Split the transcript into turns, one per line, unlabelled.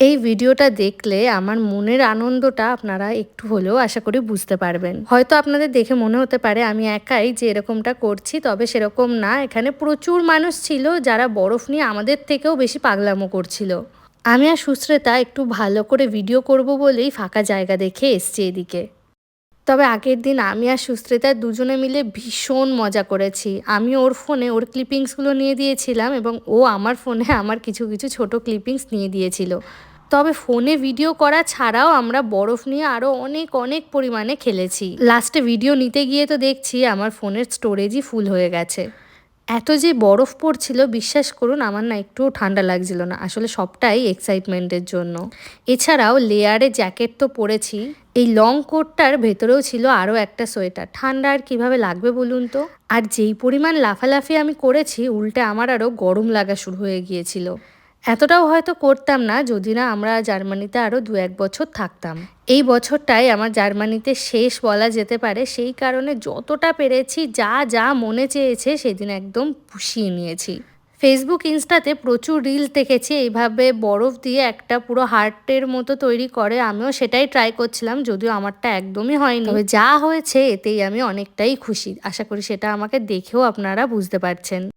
এই ভিডিওটা দেখলে আমার মনের আনন্দটা আপনারা একটু হলেও আশা করি বুঝতে পারবেন। হয়তো আপনাদের দেখে মনে হতে পারে আমি একাই যে এরকমটা করছি, তবে সেরকম না। এখানে প্রচুর মানুষ ছিল যারা বরফ নিয়ে আমাদের থেকেও বেশি পাগলামো করছিল। আমি আর সুস্মিতা একটু ভালো করে ভিডিও করব বলেই ফাঁকা জায়গা দেখে এসছি এদিকে। তবে আগের দিন আমি আর সুস্মিতা দুজনে মিলে ভীষণ মজা করেছি। আমি ওর ফোনে ওর ক্লিপিংসগুলো নিয়ে দিয়েছিলাম এবং ও আমার ফোনে আমার কিছু কিছু ছোট ক্লিপিংস নিয়ে দিয়েছিল। তবে ফোনে ভিডিও করা ছাড়াও আমরা বরফ নিয়ে আরও অনেক অনেক পরিমাণে খেলেছি। লাস্টে ভিডিও নিতে গিয়ে তো দেখছি আমার ফোনের স্টোরেজই ফুল হয়ে গেছে। এত যে বরফ পড়ছিল বিশ্বাস করুন আমার না একটুও ঠান্ডা লাগছিল না। আসলে সবটাই এক্সাইটমেন্টের জন্য। এছাড়াও লেয়ারে জ্যাকেট তো পরেছি, এই লং কোটটার ভেতরেও ছিল আরও একটা সোয়েটার। ঠান্ডা আর কীভাবে লাগবে বলুন তো। আর যেই পরিমাণ লাফালাফি আমি করেছি উল্টে আমার আরও গরম লাগা শুরু হয়ে গিয়েছিল। এতটাও হয়তো করতাম না যদি না আমরা জার্মানিতে আরও 2-1 বছর থাকতাম। এই বছরটাই আমার জার্মানিতে শেষ বলা যেতে পারে। সেই কারণে যতটা পেরেছি যা যা মনে চেয়েছে সেদিন একদম পুষিয়ে নিয়েছি। ফেসবুক ইনস্টাতে প্রচুর রিলস দেখেছি এইভাবে বরফ দিয়ে একটা পুরো হার্টের মতো তৈরি করে। আমিও সেটাই ট্রাই করছিলাম, যদিও আমারটা একদমই হয়নি। তবে যা হয়েছে এতেই আমি অনেকটাই খুশি। আশা করি সেটা আমাকে দেখেও আপনারা বুঝতে পারছেন।